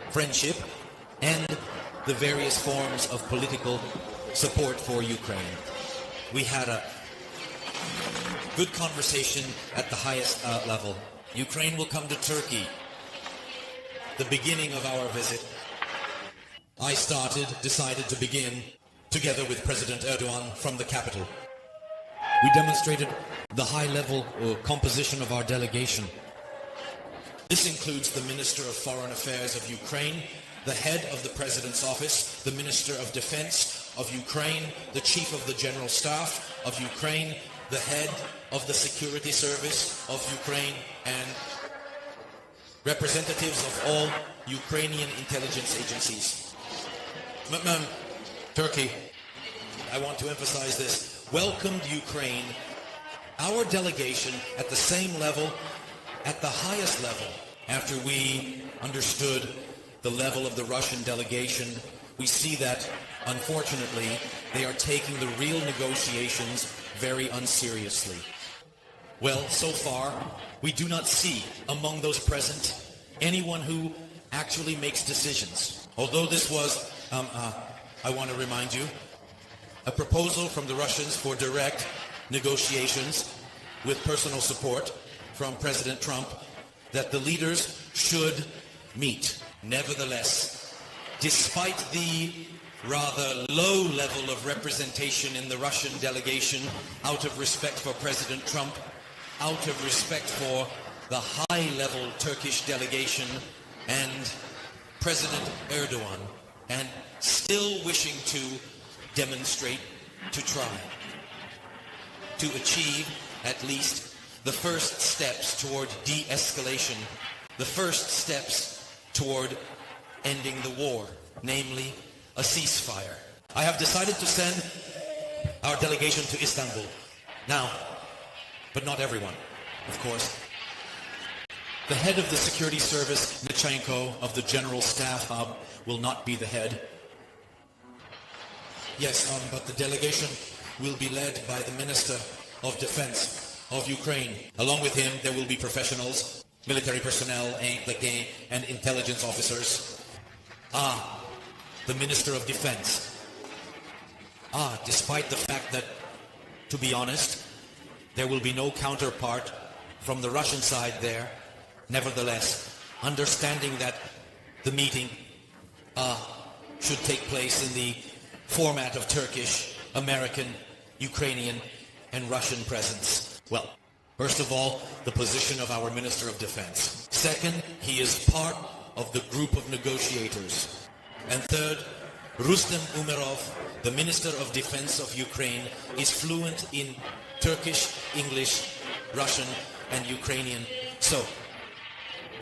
friendship, and the various forms of political support for Ukraine. We had a good conversation at the highest level. Ukraine will come to Turkey. The beginning of our visit, I decided to begin together with President Erdogan from the capital. We demonstrated the high-level composition of our delegation. This includes the Minister of Foreign Affairs of Ukraine, the head of the President's office, the Minister of Defense of Ukraine, the Chief of the General Staff of Ukraine, the head of the Security Service of Ukraine, and representatives of all Ukrainian intelligence agencies. Turkey, I want to emphasize this, welcomed Ukraine, our delegation, at the same level, at the highest level. After we understood the level of the Russian delegation, we see that, unfortunately, they are taking the real negotiations very unseriously. Well, so far, we do not see among those present anyone who actually makes decisions. Although this was, I want to remind you, a proposal from the Russians for direct negotiations with personal support from President Trump that the leaders should meet. Nevertheless, despite the rather low level of representation in the Russian delegation, out of respect for President Trump, out of respect for the high-level Turkish delegation and President Erdogan, and still wishing to demonstrate, to try, to achieve at least the first steps toward de-escalation, the first steps toward ending the war, namely a ceasefire. I have decided to send our delegation to Istanbul. Now, but not everyone, of course. The head of the security service, Nichenko, of the General Staff Hub, will not be the head. Yes, but the delegation will be led by the Minister of Defense of Ukraine. Along with him, there will be professionals, military personnel, and intelligence officers. The Minister of Defense. Despite the fact that, to be honest, there will be no counterpart from the Russian side there, nevertheless, understanding that the meeting should take place in the format of Turkish, American, Ukrainian, and Russian presence. Well, first of all, the position of our Minister of Defense. Second, he is part of the group of negotiators. And third, Rustem Umerov, the Minister of Defense of Ukraine, is fluent in Turkish, English, Russian, and Ukrainian. So,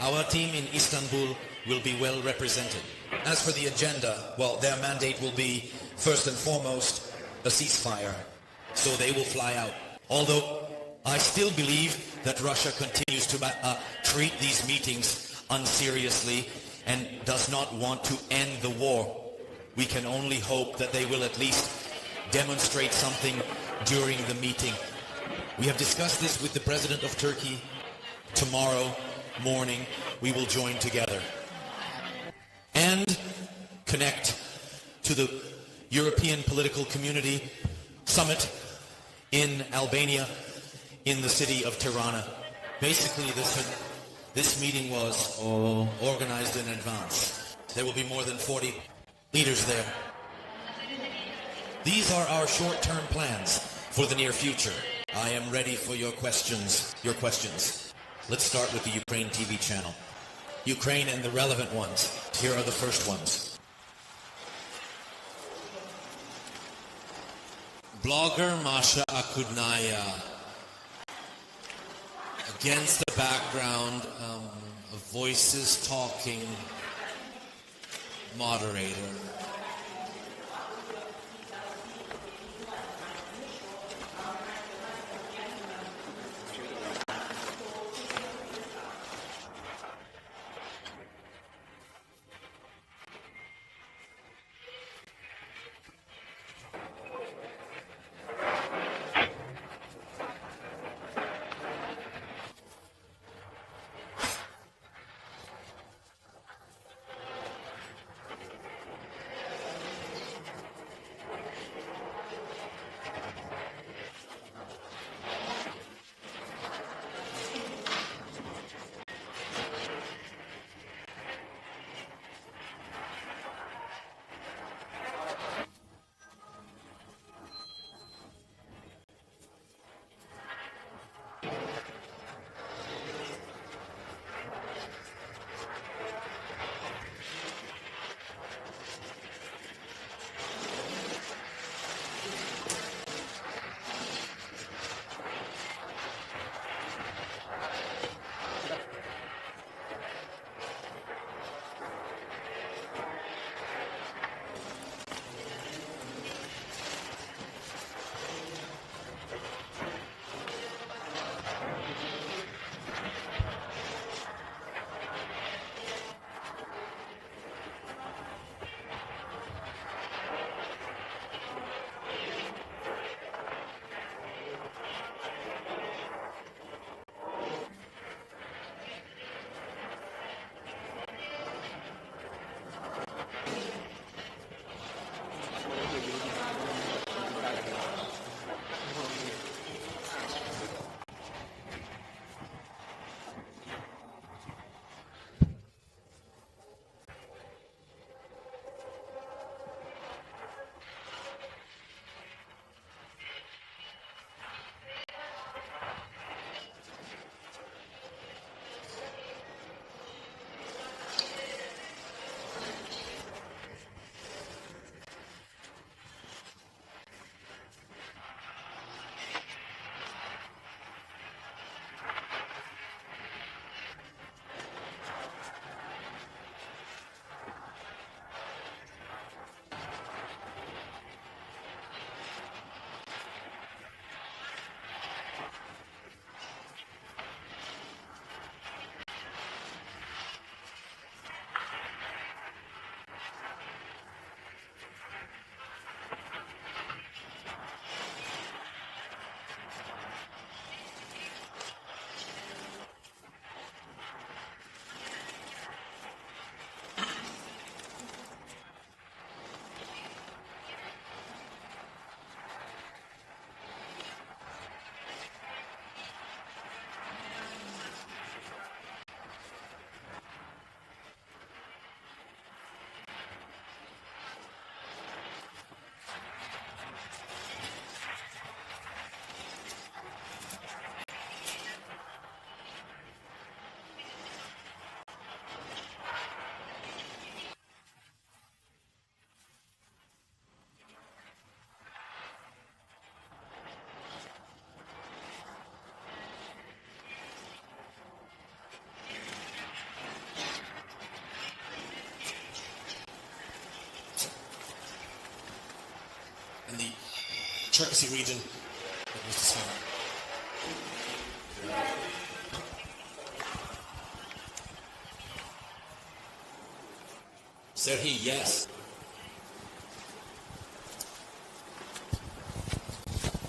our team in Istanbul will be well represented. As for the agenda, well, their mandate will be, first and foremost, a ceasefire. So they will fly out. Although I still believe that Russia continues to treat these meetings unseriously and does not want to end the war. We can only hope that they will at least demonstrate something during the meeting. We have discussed this with the President of Turkey. Tomorrow morning, we will join together and connect to the European Political Community Summit in Albania, in the city of Tirana. Basically, this meeting was organized in advance. There will be more than 40 leaders there. These are our short-term plans for the near future. I am ready for your questions. Let's start with the Ukraine TV channel. Ukraine and the relevant ones. Here are the first ones. Blogger Masha Akudnaya, against the background of voices talking moderator. Cherkasy region that was discovered. Serhiy, yes.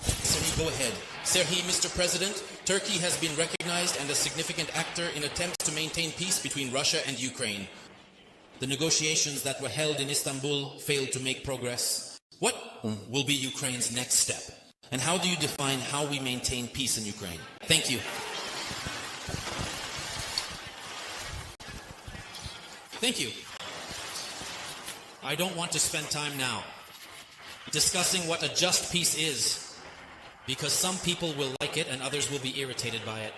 Serhiy, go ahead. Serhiy, Mr. President, Turkey has been recognized and a significant actor in attempts to maintain peace between Russia and Ukraine. The negotiations that were held in Istanbul failed to make progress. What will be Ukraine's next step? And how do you define how we maintain peace in Ukraine? Thank you. Thank you. I don't want to spend time now discussing what a just peace is, because some people will like it and others will be irritated by it.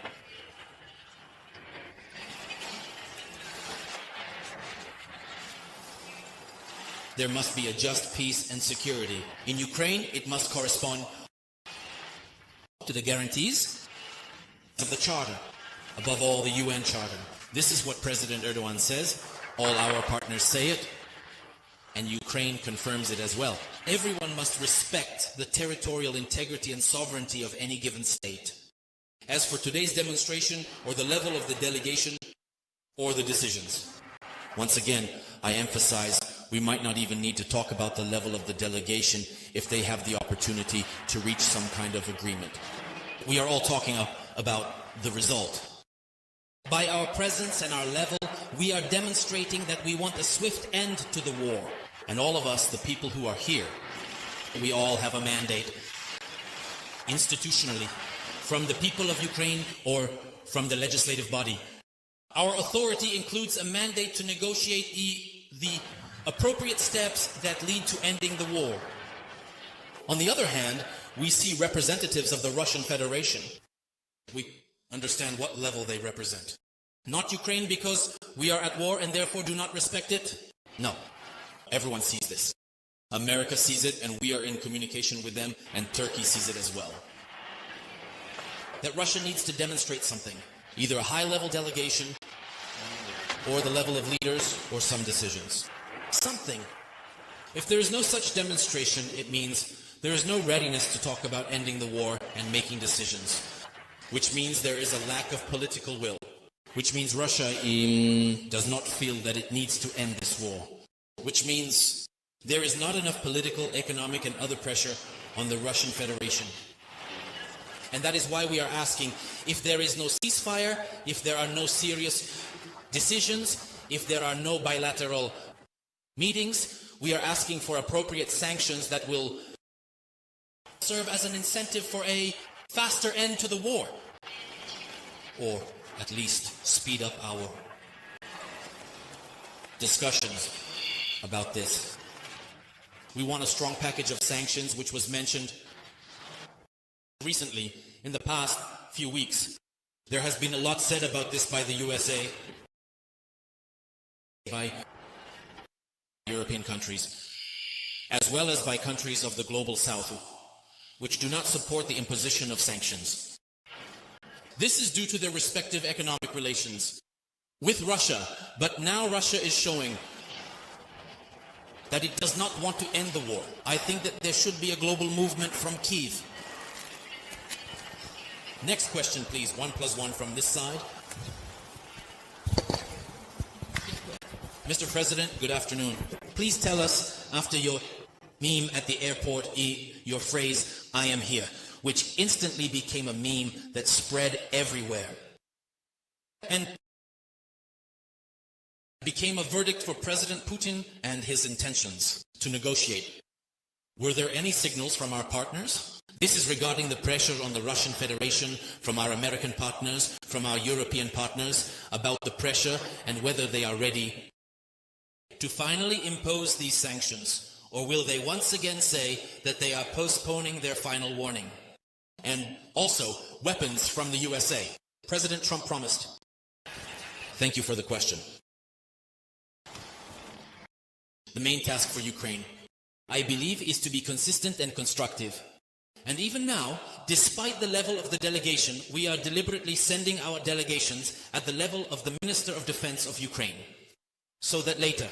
There must be a just peace and security. In Ukraine, it must correspond to the guarantees of the Charter, above all the UN Charter. This is what President Erdogan says. All our partners say it, and Ukraine confirms it as well. Everyone must respect the territorial integrity and sovereignty of any given state. As for today's demonstration, or the level of the delegation, or the decisions, once again, I emphasize we might not even need to talk about the level of the delegation if they have the opportunity to reach some kind of agreement. We are all talking about the result. By our presence and our level, we are demonstrating that we want a swift end to the war. And all of us, the people who are here, we all have a mandate, institutionally, from the people of Ukraine or from the legislative body. Our authority includes a mandate to negotiate the appropriate steps that lead to ending the war. On the other hand, we see representatives of the Russian Federation. We understand what level they represent. Not Ukraine because we are at war and therefore do not respect it. No, everyone sees this. America sees it and we are in communication with them, and Turkey sees it as well. That Russia needs to demonstrate something, either a high-level delegation or the level of leaders or some decisions. Something. If there is no such demonstration, it means there is no readiness to talk about ending the war and making decisions, which means there is a lack of political will, which means Russia does not feel that it needs to end this war, which means there is not enough political, economic and other pressure on the Russian Federation. And that is why we are asking, if there is no ceasefire, if there are no serious decisions, if there are no bilateral meetings, we are asking for appropriate sanctions that will serve as an incentive for a faster end to the war, or at least speed up our discussions about this. We want a strong package of sanctions, which was mentioned recently. In the past few weeks, there has been a lot said about this by the USA, by European countries, as well as by countries of the global south, which do not support the imposition of sanctions. This is due to their respective economic relations with Russia, but now Russia is showing that it does not want to end the war. I think that there should be a global movement from Kyiv. Next question, please. 1 + 1 from this side. Mr. President, good afternoon. Please tell us, after your meme at the airport, your phrase, "I am here," which instantly became a meme that spread everywhere and became a verdict for President Putin and his intentions to negotiate. Were there any signals from our partners? This is regarding the pressure on the Russian Federation from our American partners, from our European partners, about the pressure and whether they are ready to finally impose these sanctions, or will they once again say that they are postponing their final warning? And also, weapons from the USA. President Trump promised. Thank you for the question. The main task for Ukraine, I believe, is to be consistent and constructive. And even now, despite the level of the delegation, we are deliberately sending our delegations at the level of the Minister of Defense of Ukraine, so that later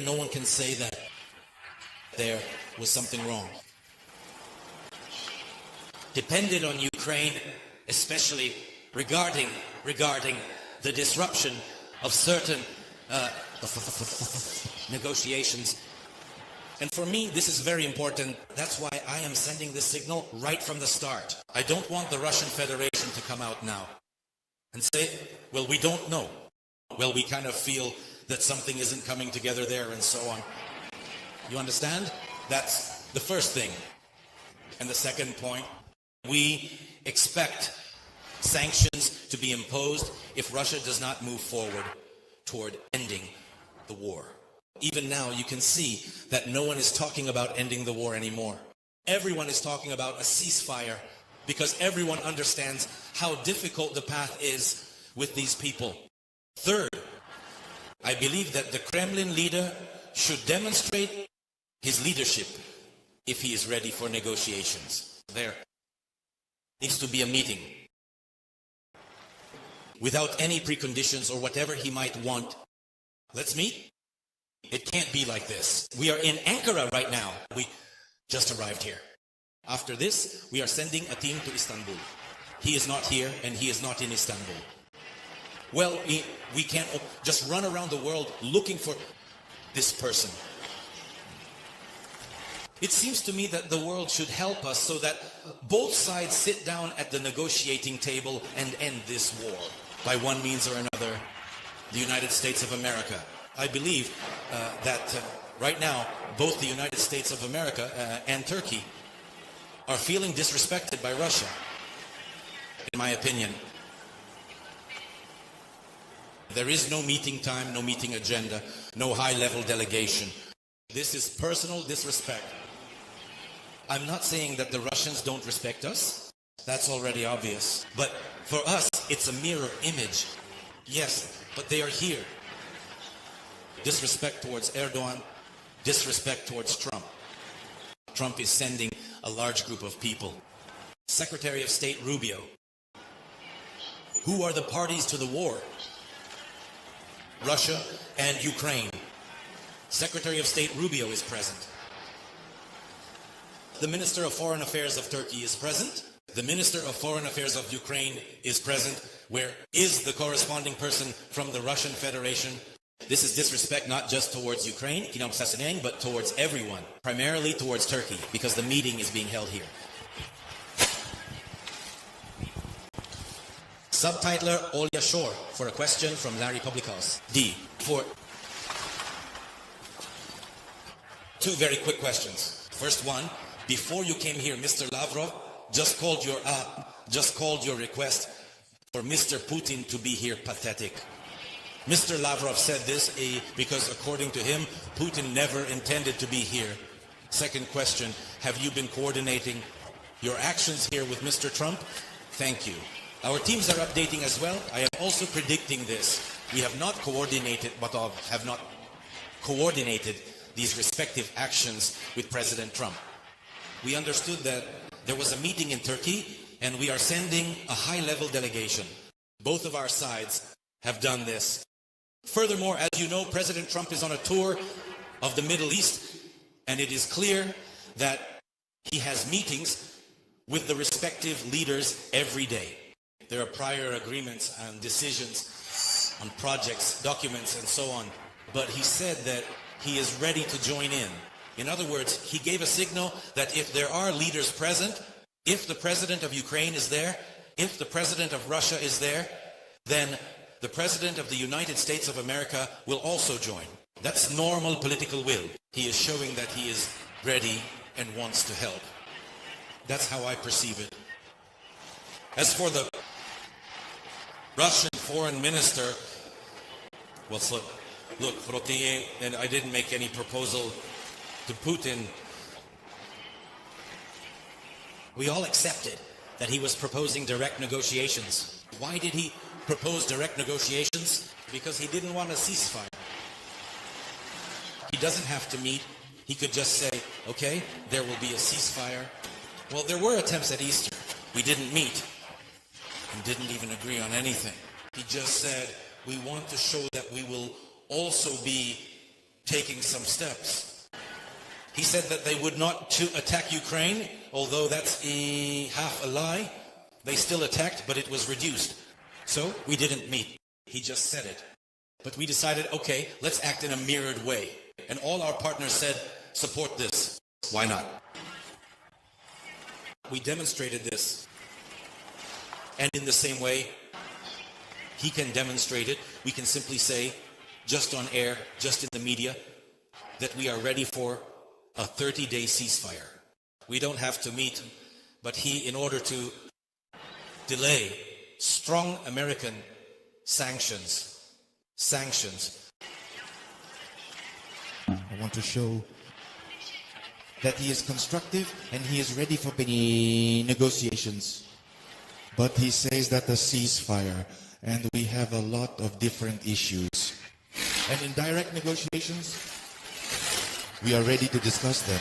no one can say that there was something wrong. Depended on Ukraine, especially regarding the disruption of certain negotiations. And for me, this is very important. That's why I am sending this signal right from the start. I don't want the Russian Federation to come out now and say, well, we don't know. Well, we kind of feel that something isn't coming together there and so on. You understand? That's the first thing. And the second point, we expect sanctions to be imposed if Russia does not move forward toward ending the war. Even now, you can see that no one is talking about ending the war anymore. Everyone is talking about a ceasefire because everyone understands how difficult the path is with these people. Third, I believe that the Kremlin leader should demonstrate his leadership if he is ready for negotiations. There needs to be a meeting without any preconditions or whatever he might want. Let's meet. It can't be like this. We are in Ankara right now. We just arrived here. After this, we are sending a team to Istanbul. He is not here and he is not in Istanbul. Well, we can't just run around the world looking for this person. It seems to me that the world should help us so that both sides sit down at the negotiating table and end this war by one means or another. The United States of America. I believe that right now, both the United States of America and Turkey are feeling disrespected by Russia, in my opinion. There is no meeting time, no meeting agenda, no high-level delegation. This is personal disrespect. I'm not saying that the Russians don't respect us. That's already obvious. But for us, it's a mirror image. Yes, but they are here. Disrespect towards Erdogan, disrespect towards Trump. Trump is sending a large group of people. Secretary of State Rubio. Who are the parties to the war? Russia and Ukraine. Secretary of State Rubio is present. The Minister of Foreign Affairs of Turkey is present. The Minister of Foreign Affairs of Ukraine is present. Where is the corresponding person from the Russian Federation? This is disrespect not just towards Ukraine, but towards everyone, primarily towards Turkey, because the meeting is being held here. Subtitler Olya Shore for a question from Larry Publicos. D. For two very quick questions. First one, before you came here, Mr. Lavrov just called your request for Mr. Putin to be here pathetic. Mr. Lavrov said this because according to him, Putin never intended to be here. Second question, have you been coordinating your actions here with Mr. Trump? Thank you. Our teams are updating as well. I am also predicting this. We have not coordinated these respective actions with President Trump. We understood that there was a meeting in Turkey and we are sending a high-level delegation. Both of our sides have done this. Furthermore, as you know, President Trump is on a tour of the Middle East, and it is clear that he has meetings with the respective leaders every day. There are prior agreements and decisions on projects, documents, and so on. But he said that he is ready to join in. In other words, he gave a signal that if there are leaders present, if the president of Ukraine is there, if the president of Russia is there, then the President of the United States of America will also join. That's normal political will. He is showing that he is ready and wants to help. That's how I perceive it. As for the Russian foreign minister, well, look, and I didn't make any proposal to Putin. We all accepted that he was proposing direct negotiations. Why did he propose direct negotiations? Because he didn't want a ceasefire. He doesn't have to meet. He could just say, okay, there will be a ceasefire. Well, there were attempts at Easter. We didn't meet and didn't even agree on anything. He just said, we want to show that we will also be taking some steps. He said that they would not attack Ukraine, although that's half a lie. They still attacked, but it was reduced. So we didn't meet. He just said it. But we decided, okay, let's act in a mirrored way. And all our partners said, support this. Why not? We demonstrated this. And in the same way, he can demonstrate it. We can simply say, just on air, just in the media, that we are ready for a 30-day ceasefire. We don't have to meet, but he, in order to delay strong American sanctions, I want to show that he is constructive and he is ready for any negotiations. But he says that a ceasefire, and we have a lot of different issues. And in direct negotiations, we are ready to discuss them.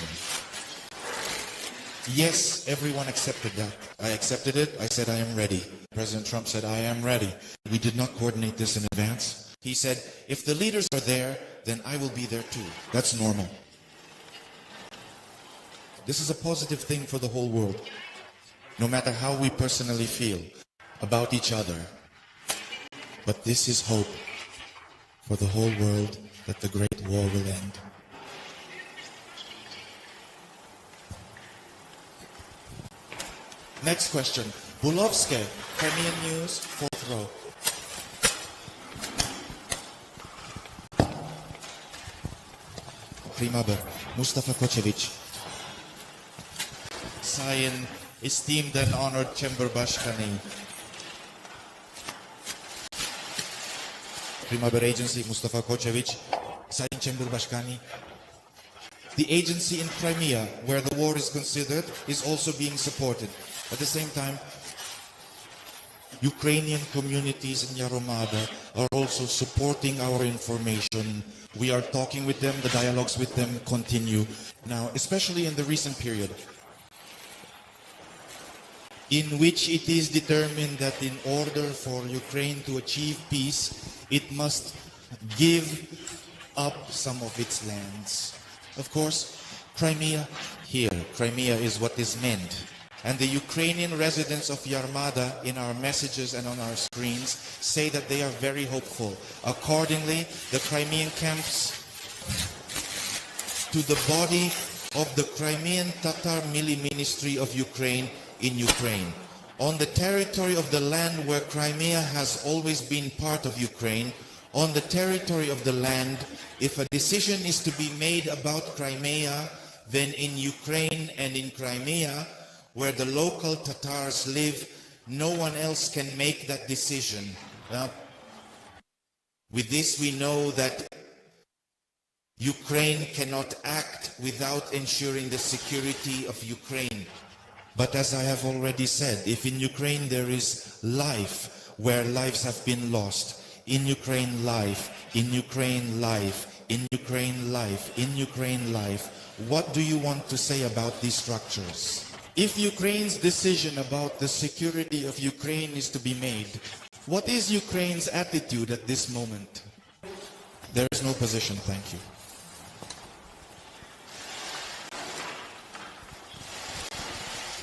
Yes, everyone accepted that. I accepted it. I said, I am ready. President Trump said, I am ready. We did not coordinate this in advance. He said, if the leaders are there, then I will be there too. That's normal. This is a positive thing for the whole world. No matter how we personally feel about each other. But this is hope for the whole world that the Great War will end. Next question. Bulovske, Crimean News, 4th row. Primaber, Mustafa Kocevic. Sayin, esteemed and honored Chamber Bashkani. Primaber Agency, Mustafa Kocevic. Sayin Chamber Bashkani. The agency in Crimea, where the war is considered, is also being supported. At the same time, Ukrainian communities in Yaromada are also supporting our information. We are talking with them, the dialogues with them continue. Now, especially in the recent period, in which it is determined that in order for Ukraine to achieve peace, it must give up some of its lands. Of course, Crimea is what is meant. And the Ukrainian residents of Yarmada in our messages and on our screens say that they are very hopeful. Accordingly, the Crimean camps to the body of the Crimean Tatar Ministry of Ukraine in Ukraine. On the territory of the land where Crimea has always been part of Ukraine, on the territory of the land, if a decision is to be made about Crimea, then in Ukraine and in Crimea, where the local Tatars live, no one else can make that decision. Now, with this we know that Ukraine cannot act without ensuring the security of Ukraine. But as I have already said, if in Ukraine there is life where lives have been lost, in Ukraine life, in Ukraine life, in Ukraine life, in Ukraine life, what do you want to say about these structures? If Ukraine's decision about the security of Ukraine is to be made, what is Ukraine's attitude at this moment? There is no position, thank you.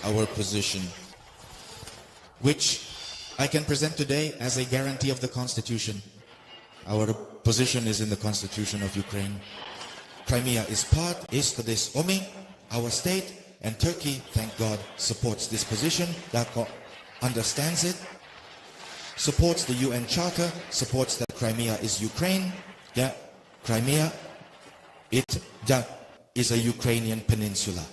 Our position, which I can present today as a guarantee of the Constitution. Our position is in the Constitution of Ukraine. Crimea is part, our state, and Turkey, thank God, supports this position. DACO understands it, supports the UN Charter, supports that Crimea is Ukraine. Yeah, Crimea, it is a Ukrainian peninsula.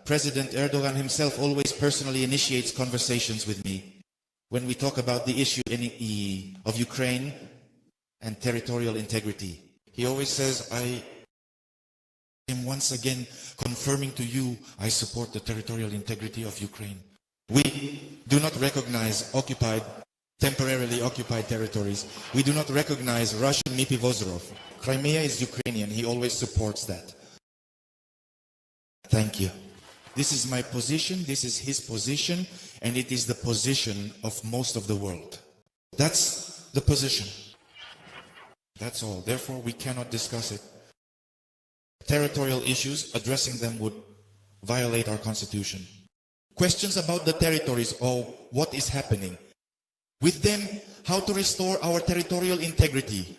President Erdogan himself always personally initiates conversations with me when we talk about the issue of Ukraine and territorial integrity. He always says, I am once again confirming to you, I support the territorial integrity of Ukraine. We do not recognize temporarily occupied territories. We do not recognize Russian Mipivozorov. Crimea is Ukrainian. He always supports that. Thank you. This is my position, this is his position, and it is the position of most of the world. That's the position. That's all. Therefore, we cannot discuss it. territorial issues, addressing them would violate our constitution. Questions about the territories or what is happening. With them, how to restore our territorial integrity.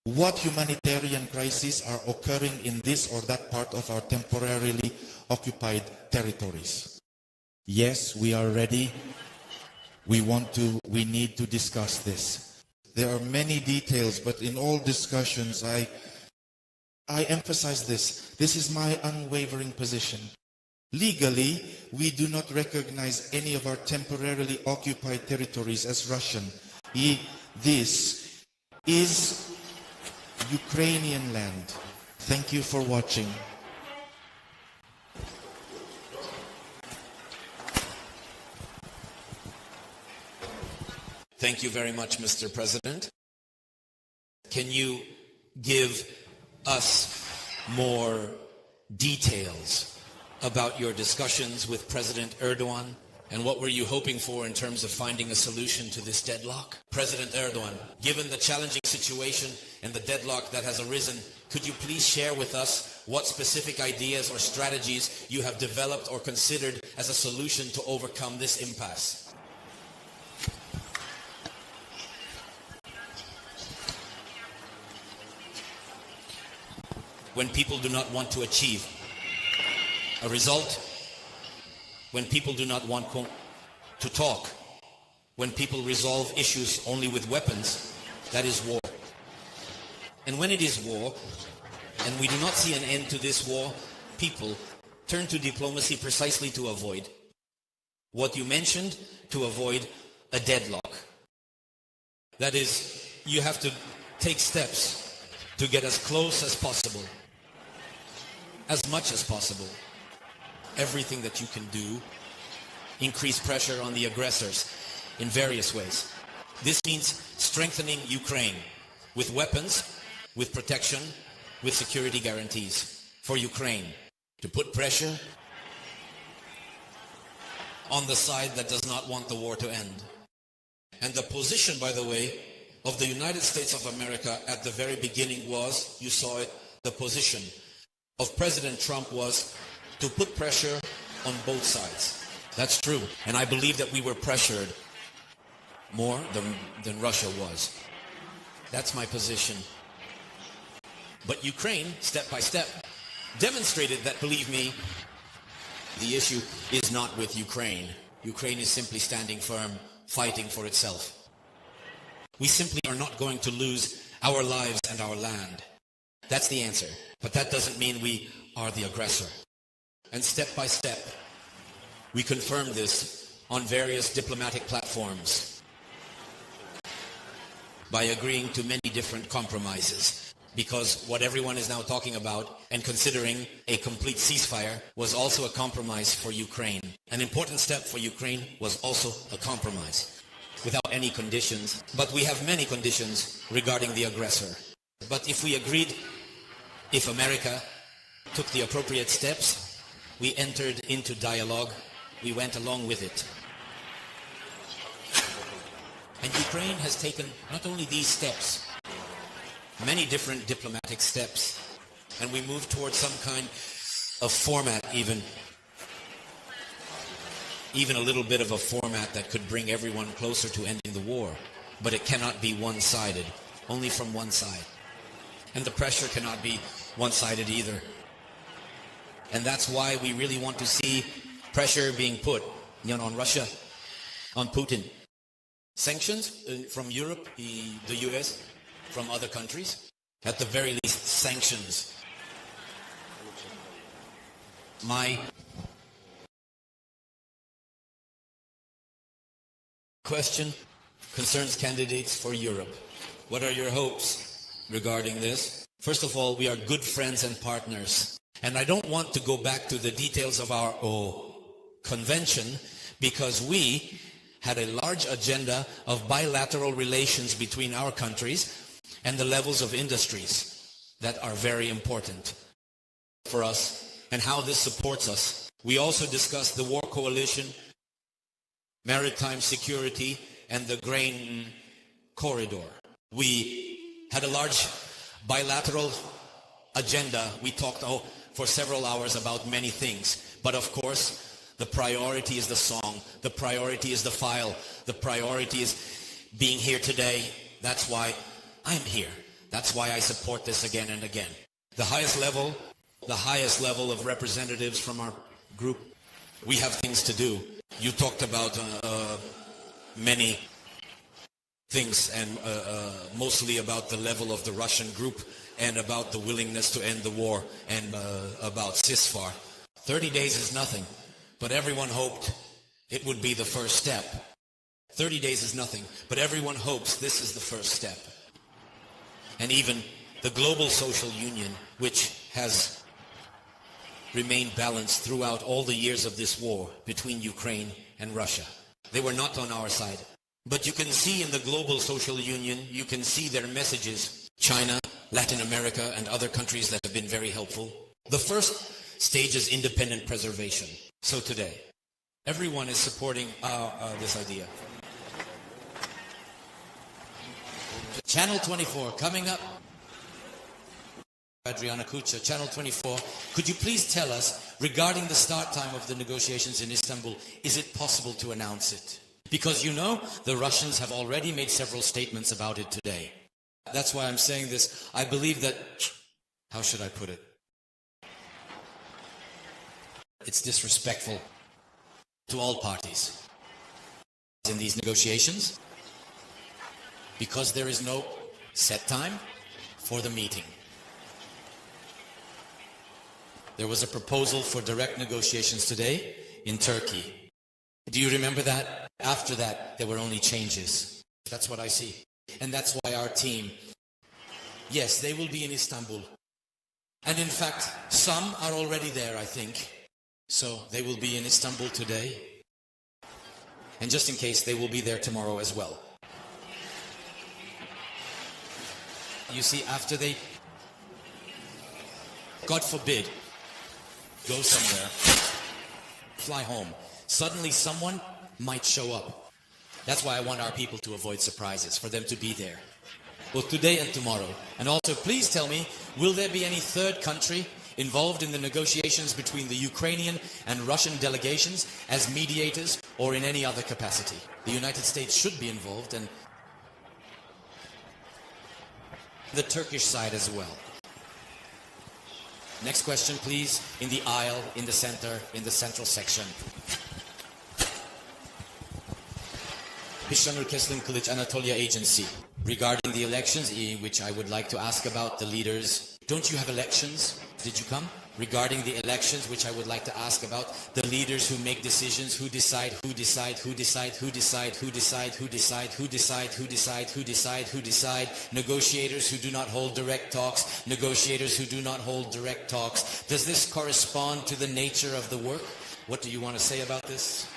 What humanitarian crises are occurring in this or that part of our temporarily occupied territories. Yes, we are ready. We need to discuss this. There are many details, but in all discussions, I emphasize this. This is my unwavering position. Legally, we do not recognize any of our temporarily occupied territories as Russian. This is Ukrainian land. Thank you for watching. Thank you very much, Mr. President. Can you give us more details about your discussions with President Erdogan, and what were you hoping for in terms of finding a solution to this deadlock? President Erdogan, given the challenging situation and the deadlock that has arisen, could you please share with us what specific ideas or strategies you have developed or considered as a solution to overcome this impasse? When people do not want to achieve a result, when people do not want to talk, when people resolve issues only with weapons, that is war. And when it is war, and we do not see an end to this war, people turn to diplomacy precisely to avoid what you mentioned, to avoid a deadlock. That is, you have to take steps to get as close as possible, as much as possible. Everything that you can do, increase pressure on the aggressors in various ways. This means strengthening Ukraine with weapons, with protection, with security guarantees for Ukraine, to put pressure on the side that does not want the war to end. And the position, by the way, of the United States of America at the very beginning was, you saw it, the position of President Trump was to put pressure on both sides. That's true. And I believe that we were pressured more than Russia was. That's my position. But Ukraine, step by step, demonstrated that, believe me, the issue is not with Ukraine. Ukraine is simply standing firm, fighting for itself. We simply are not going to lose our lives and our land. That's the answer. But that doesn't mean we are the aggressor. And step by step, we confirm this on various diplomatic platforms by agreeing to many different compromises. Because what everyone is now talking about and considering a complete ceasefire was also a compromise for Ukraine. An important step for Ukraine was also a compromise without any conditions. But we have many conditions regarding the aggressor. But if we agreed, if America took the appropriate steps, we entered into dialogue, we went along with it. And Ukraine has taken not only these steps, many different diplomatic steps, and we moved towards some kind of format, even a little bit of a format that could bring everyone closer to ending the war. But it cannot be one-sided, only from one side. And the pressure cannot be one-sided either. And that's why we really want to see pressure being put, on Russia, on Putin. Sanctions from Europe, the US, from other countries. At the very least, sanctions. My question concerns candidates for Europe. What are your hopes regarding this? First of all, we are good friends and partners. And I don't want to go back to the details of our convention, because we had a large agenda of bilateral relations between our countries and the levels of industries that are very important for us and how this supports us. We also discussed the war coalition, maritime security, and the grain corridor. We had a large bilateral agenda, we talked for several hours about many things. But of course, the priority is the song. The priority is the file. The priority is being here today. That's why I'm here. That's why I support this again and again. The highest level of representatives from our group, we have things to do. You talked about many things, and mostly about the level of the Russian group and about the willingness to end the war and about ceasefire. 30 days is nothing, but everyone hoped it would be the first step. 30 days is nothing, but everyone hopes this is the first step. And even the global social union, which has remained balanced throughout all the years of this war between Ukraine and Russia. They were not on our side. But you can see in the global social union, you can see their messages. China, Latin America, and other countries that have been very helpful. The first stage is independent preservation. So today, everyone is supporting this idea. Channel 24, coming up. Adriana Kucha, Channel 24, could you please tell us, regarding the start time of the negotiations in Istanbul, is it possible to announce it? Because you know, the Russians have already made several statements about it today. That's why I'm saying this. I believe that, how should I put it? It's disrespectful to all parties in these negotiations, because there is no set time for the meeting. There was a proposal for direct negotiations today in Turkey. Do you remember that? After that, there were only changes. That's what I see. And that's why our team, yes, they will be in Istanbul. And in fact, some are already there, I think. So they will be in Istanbul today. And just in case, they will be there tomorrow as well. You see, after they, God forbid, go somewhere, fly home, suddenly someone might show up. That's why I want our people to avoid surprises, for them to be there, both today and tomorrow. And also, please tell me, will there be any third country involved in the negotiations between the Ukrainian and Russian delegations as mediators or in any other capacity? The United States should be involved, and the Turkish side as well. Next question, please, in the aisle, in the center, in the central section. Hishanur Keslim Kılıç, Anatolia Agency. Regarding the elections, which I would like to ask about the leaders. Don't you have elections? Did you come? Regarding the elections, which I would like to ask about, the leaders who make decisions, who decide, who decide, who decide, who decide, who decide, who decide, who decide, who decide, who decide, who decide, negotiators who do not hold direct talks, negotiators who do not hold direct talks. Does this correspond to the nature of the work? What do you want to say about this?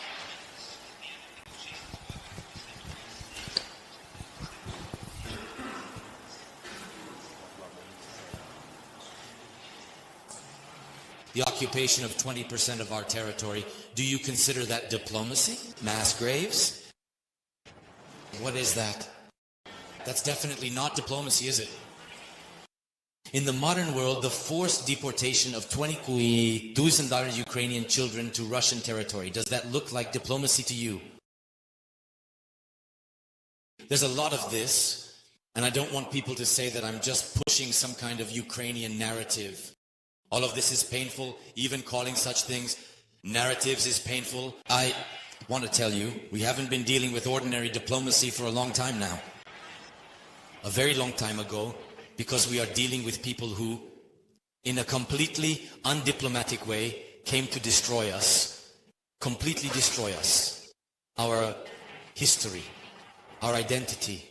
The occupation of 20% of our territory, do you consider that diplomacy? Mass graves? What is that? That's definitely not diplomacy, is it? In the modern world, the forced deportation of 20,000 Ukrainian children to Russian territory, does that look like diplomacy to you? There's a lot of this, and I don't want people to say that I'm just pushing some kind of Ukrainian narrative. All of this is painful. Even calling such things narratives is painful. I want to tell you, we haven't been dealing with ordinary diplomacy for a long time now. A very long time ago, because we are dealing with people who, in a completely undiplomatic way, came to destroy us. Completely destroy us. Our history, our identity,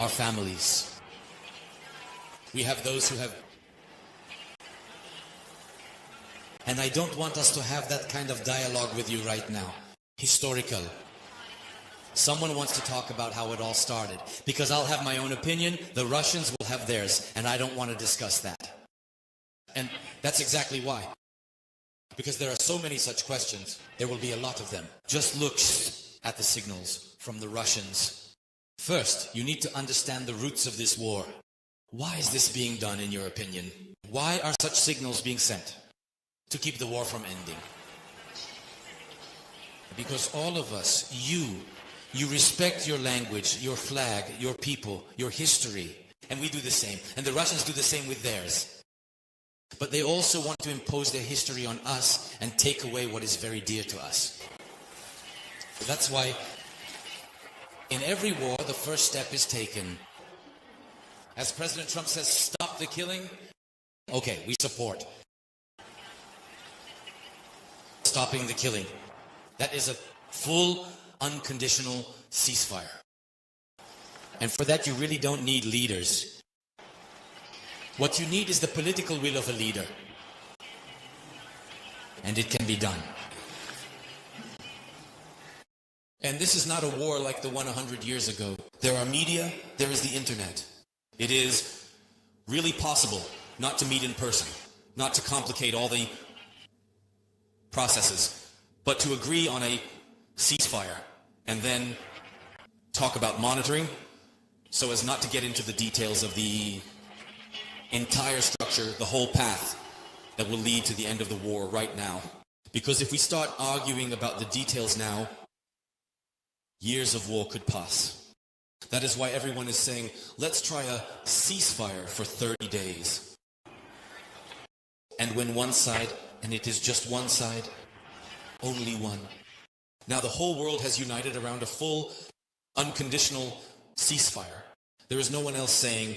our families. We have those who have. And I don't want us to have that kind of dialogue with you right now. Historical. Someone wants to talk about how it all started. Because I'll have my own opinion, the Russians will have theirs, and I don't want to discuss that. And that's exactly why. Because there are so many such questions, there will be a lot of them. Just look at the signals from the Russians. First, you need to understand the roots of this war. Why is this being done, in your opinion? Why are such signals being sent to keep the war from ending? Because all of us, you respect your language, your flag, your people, your history, and we do the same. And the Russians do the same with theirs. But they also want to impose their history on us and take away what is very dear to us. That's why in every war, the first step is taken. As President Trump says, stop the killing. Okay, we support stopping the killing. That is a full, unconditional ceasefire. And for that, you really don't need leaders. What you need is the political will of a leader. And it can be done. And this is not a war like the one 100 years ago. There are media, there is the internet. It is really possible not to meet in person, not to complicate all the processes, but to agree on a ceasefire and then talk about monitoring so as not to get into the details of the entire structure, the whole path that will lead to the end of the war right now. Because if we start arguing about the details now, years of war could pass. That is why everyone is saying, let's try a ceasefire for 30 days. And when one side, and it is just one side, only one. Now the whole world has united around a full, unconditional ceasefire. There is no one else saying,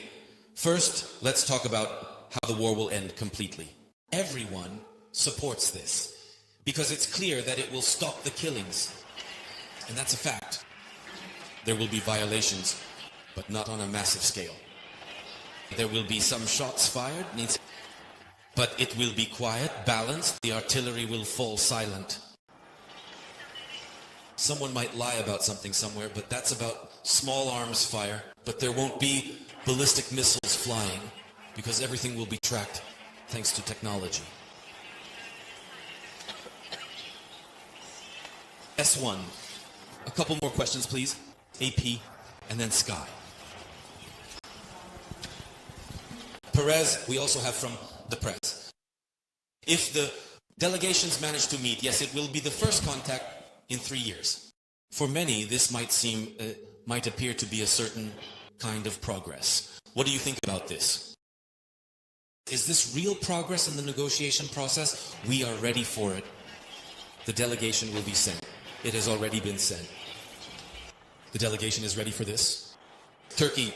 first, let's talk about how the war will end completely. Everyone supports this because it's clear that it will stop the killings. And that's a fact. There will be violations, but not on a massive scale. There will be some shots fired, but it will be quiet, balanced. The artillery will fall silent. Someone might lie about something somewhere, but that's about small arms fire. But there won't be ballistic missiles flying because everything will be tracked thanks to technology. S1. A couple more questions, please. AP, and then Sky. Perez, we also have from the press. If the delegations manage to meet, yes, it will be the first contact in 3 years. For many, this might appear to be a certain kind of progress. What do you think about this? Is this real progress in the negotiation process? We are ready for it. The delegation will be sent. It has already been sent. The delegation is ready for this. Turkey,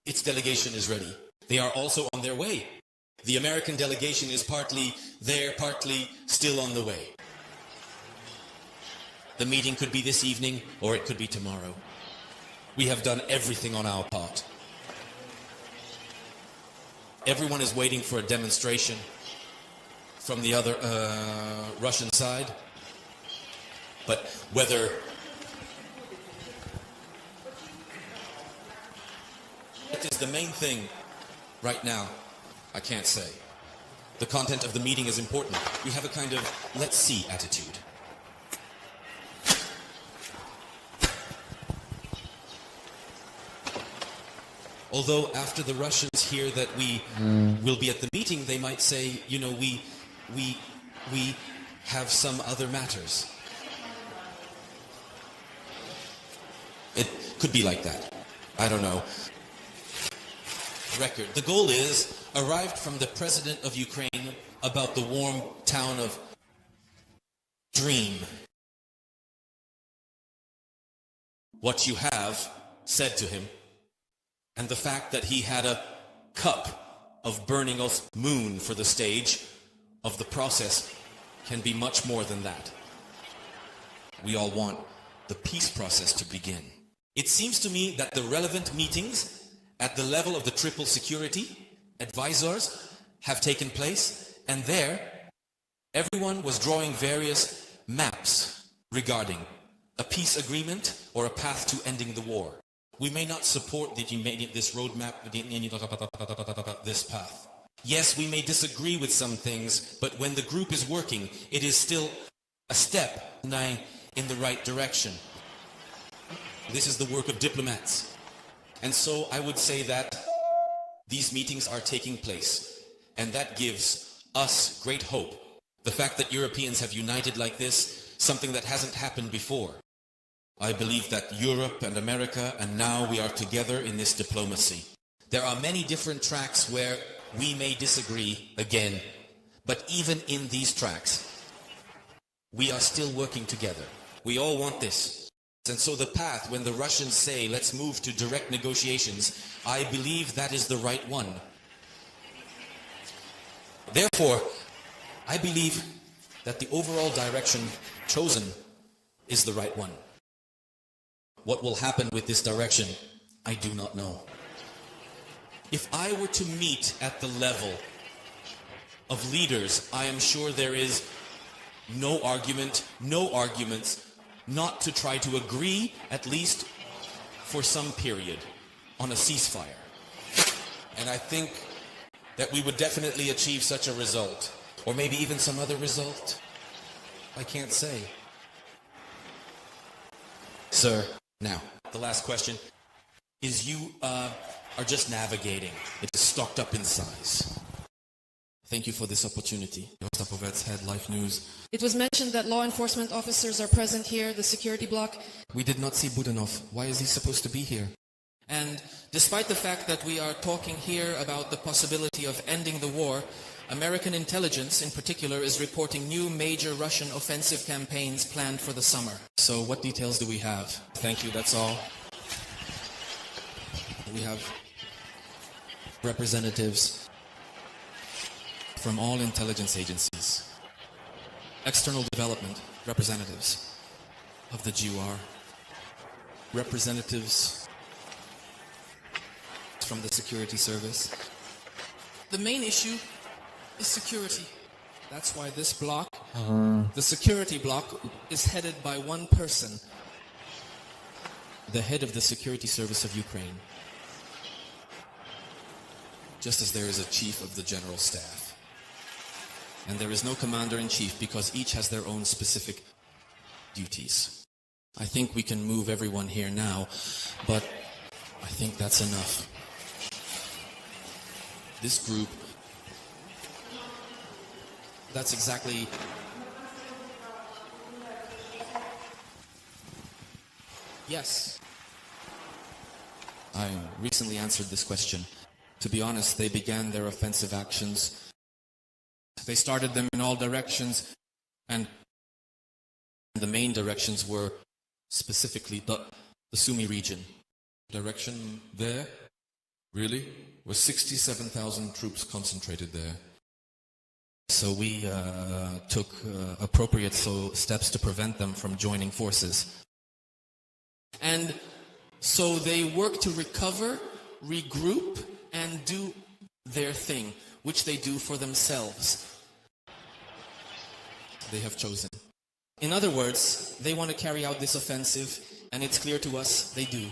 its delegation is ready. They are also on their way. The American delegation is partly there, partly still on the way. The meeting could be this evening, or it could be tomorrow. We have done everything on our part. Everyone is waiting for a demonstration from the other Russian side. But whether it is the main thing right now, I can't say. The content of the meeting is important. We have a kind of let's see attitude. Although after the Russians hear that we will be at the meeting, they might say, you know, we have some other matters. It could be like that. I don't know. Record. The goal is, arrived from the President of Ukraine about the warm town of Dream. What you have said to him, and the fact that he had a cup of burning of moon for the stage of the process can be much more than that. We all want the peace process to begin. It seems to me that the relevant meetings at the level of the triple security advisors have taken place, and there everyone was drawing various maps regarding a peace agreement or a path to ending the war. We may not support this roadmap, this path. Yes, we may disagree with some things, but when the group is working, it is still a step in the right direction. This is the work of diplomats. And so I would say that these meetings are taking place, and that gives us great hope. The fact that Europeans have united like this, something that hasn't happened before. I believe that Europe and America, and now we are together in this diplomacy. There are many different tracks where we may disagree again, but even in these tracks, we are still working together. We all want this. And so the path, when the Russians say, let's move to direct negotiations, I believe that is the right one. Therefore, I believe that the overall direction chosen is the right one. What will happen with this direction, I do not know. If I were to meet at the level of leaders, I am sure there is no arguments, not to try to agree, at least for some period, on a ceasefire. And I think that we would definitely achieve such a result, or maybe even some other result. I can't say. Sir, now, the last question is you are just navigating. It is stocked up in size. Thank you for this opportunity. Head Life News. It was mentioned that law enforcement officers are present here, the security block. We did not see Budanov. Why is he supposed to be here? And despite the fact that we are talking here about the possibility of ending the war, American intelligence in particular is reporting new major Russian offensive campaigns planned for the summer. So what details do we have? Thank you, that's all. We have representatives from all intelligence agencies, external development representatives of the GUR, representatives from the security service. The main issue is security. That's why this block, the security block, is headed by one person. The head of the security service of Ukraine. Just as there is a chief of the general staff. And there is no commander-in-chief because each has their own specific duties. I think we can move everyone here now, but I think that's enough. This group, that's exactly... Yes. I recently answered this question. To be honest, they began their offensive actions. They started them in all directions, and the main directions were specifically the Sumy region. Direction there? Really? Were 67,000 troops concentrated there? So we took appropriate steps to prevent them from joining forces. And so they work to recover, regroup, and do their thing, which they do for themselves. They have chosen. In other words, they want to carry out this offensive, and it's clear to us they do.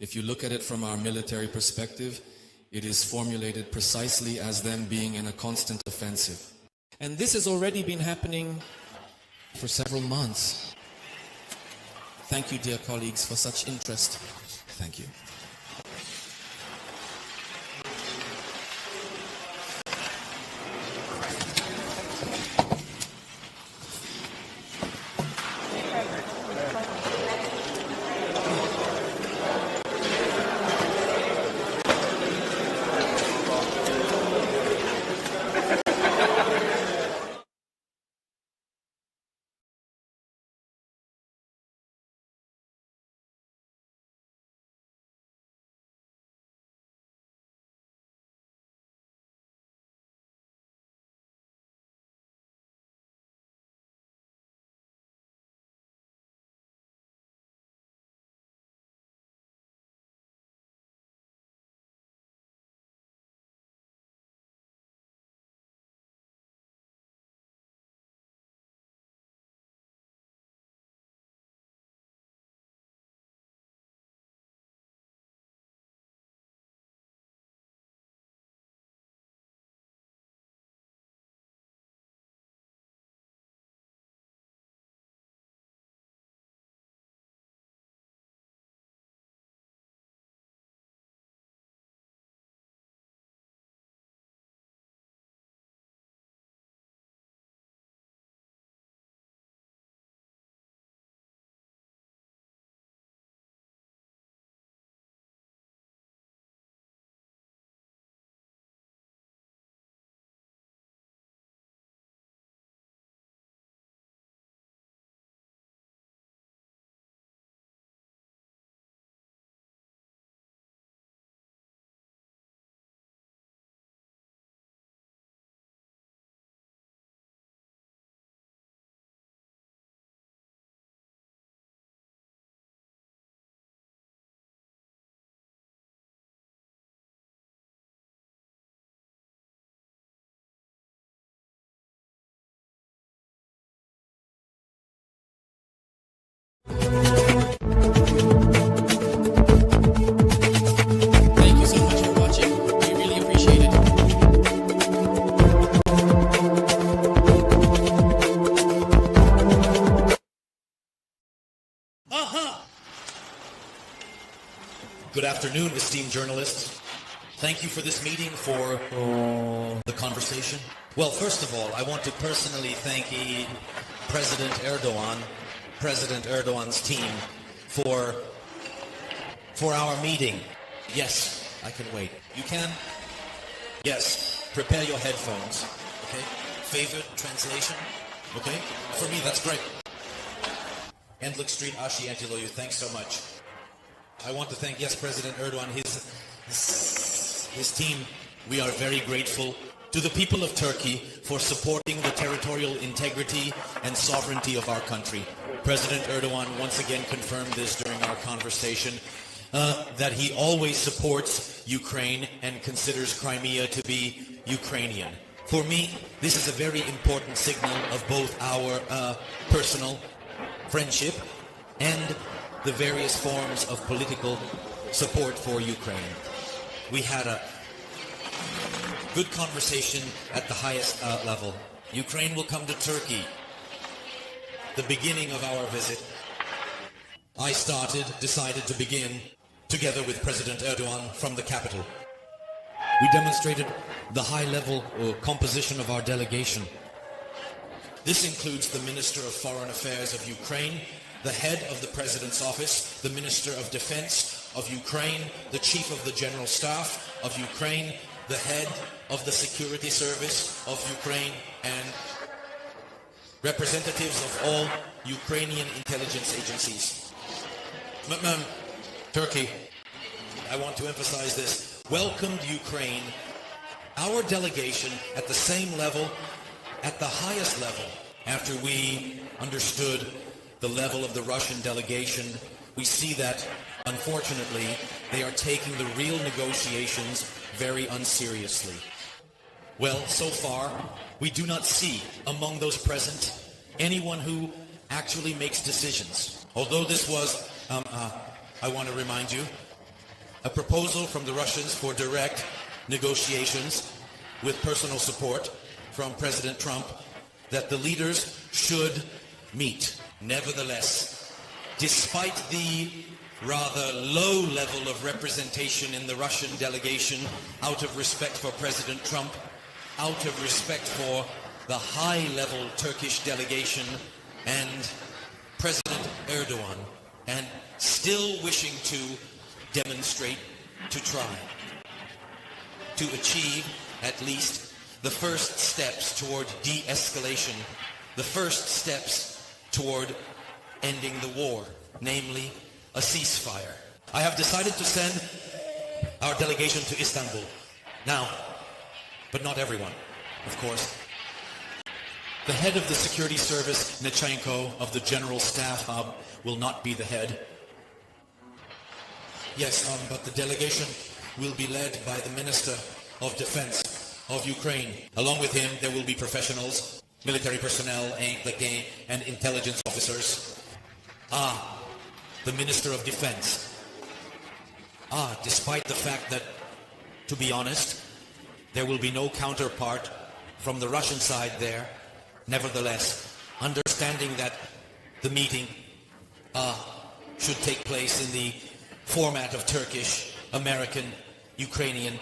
If you look at it from our military perspective, it is formulated precisely as them being in a constant offensive. And this has already been happening For several months. Thank you, dear colleagues, for such interest. Thank you. afternoon, esteemed journalists. Thank you for this meeting, for the conversation. Well, first of all, I want to personally thank President Erdogan's team for our meeting. Yes, I can wait. You can? Yes. Prepare your headphones. Okay? Favorite translation? Okay? For me, that's great. Endlik Street, Ashi Antiloyu, thanks so much. I want to thank, yes, President Erdogan, his team. We are very grateful to the people of Turkey for supporting the territorial integrity and sovereignty of our country. President Erdogan once again confirmed this during our conversation, that he always supports Ukraine and considers Crimea to be Ukrainian. For me, this is a very important signal of both our personal friendship and the various forms of political support for Ukraine. We had a good conversation at the highest level. Ukraine will come to Turkey. The beginning of our visit, I decided to begin together with President Erdogan from the capital. We demonstrated the high-level composition of our delegation. This includes the Minister of Foreign Affairs of Ukraine, the head of the President's office, the Minister of Defense of Ukraine, the Chief of the General Staff of Ukraine, the head of the Security Service of Ukraine, and representatives of all Ukrainian intelligence agencies. Turkey, I want to emphasize this, welcomed Ukraine, our delegation, at the same level, at the highest level. After we understood the level of the Russian delegation, we see that, unfortunately, they are taking the real negotiations very unseriously. Well, so far, we do not see among those present anyone who actually makes decisions. Although this was, I want to remind you, a proposal from the Russians for direct negotiations with personal support from President Trump that the leaders should meet. Nevertheless, despite the rather low level of representation in the Russian delegation, out of respect for President Trump, out of respect for the high-level Turkish delegation and President Erdogan, and still wishing to demonstrate, to try, to achieve at least the first steps toward de-escalation, the first steps toward ending the war, namely a ceasefire. I have decided to send our delegation to Istanbul. Now, but not everyone, of course. The head of the security service, Nechenko, of the General Staff Hub, will not be the head. Yes, but the delegation will be led by the Minister of Defense of Ukraine. Along with him, there will be professionals, military personnel, and intelligence officers. The Minister of Defense. Despite the fact that, to be honest, there will be no counterpart from the Russian side there, nevertheless, understanding that the meeting should take place in the format of Turkish, American, Ukrainian,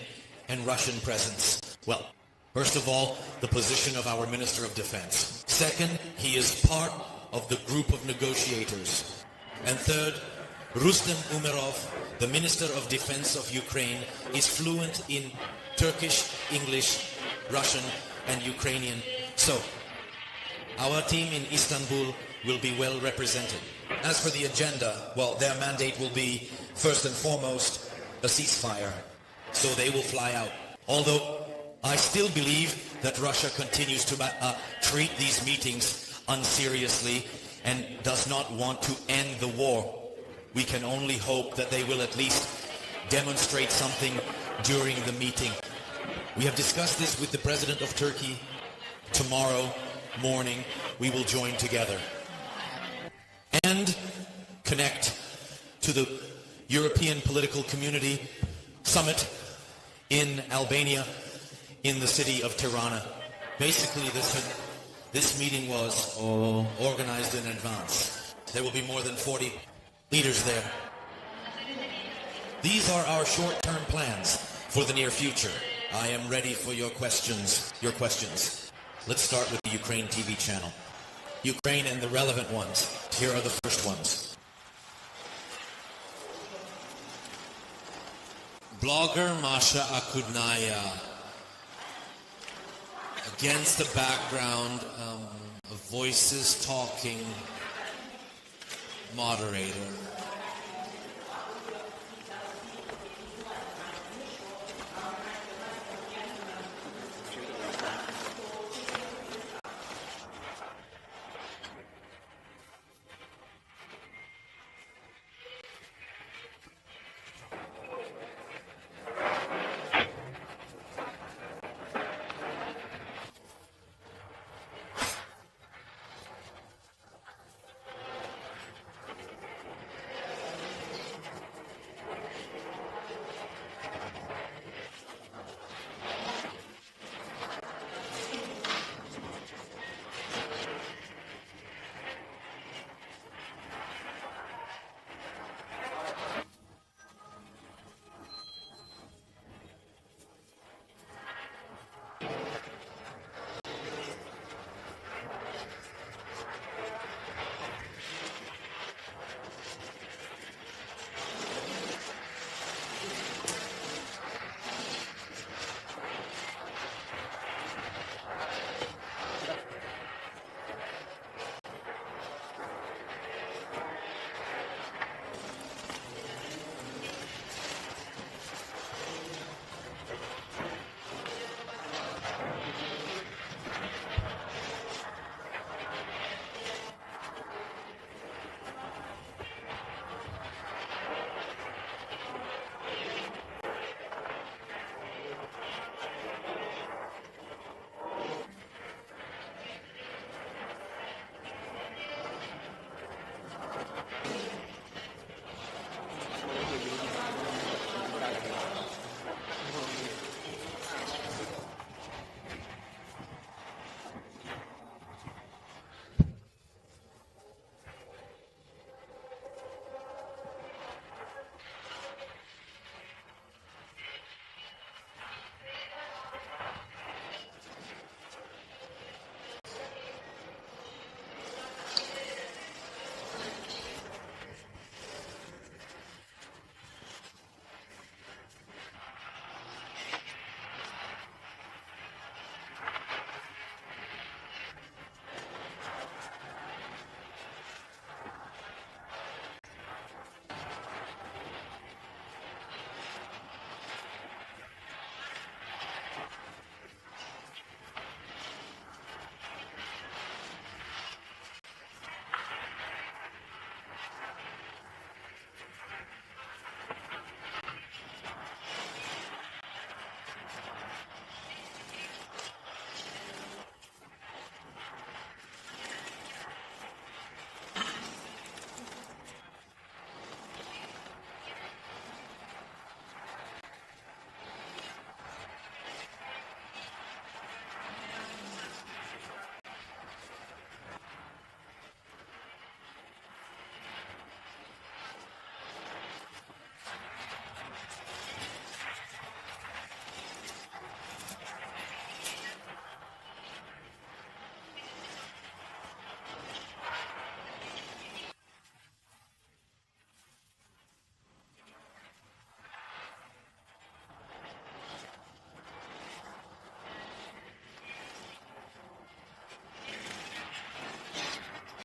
and Russian presence. Well, first of all, the position of our Minister of Defense. Second, he is part of the group of negotiators. And third, Rustem Umerov, the Minister of Defense of Ukraine, is fluent in Turkish, English, Russian, and Ukrainian. So, our team in Istanbul will be well represented. As for the agenda, well, their mandate will be, first and foremost, a ceasefire. So they will fly out. Although I still believe that Russia continues to treat these meetings unseriously and does not want to end the war. We can only hope that they will at least demonstrate something during the meeting. We have discussed this with the President of Turkey. Tomorrow morning, we will join together and connect to the European Political Community Summit in Albania, in the city of Tirana. Basically, this meeting was organized in advance. There will be more than 40 leaders there. These are our short-term plans for the near future. I am ready for your questions. Let's start with the Ukraine TV channel. Ukraine and the relevant ones. Here are the first ones. Blogger Masha Akudnaya, against the background of voices talking, moderator.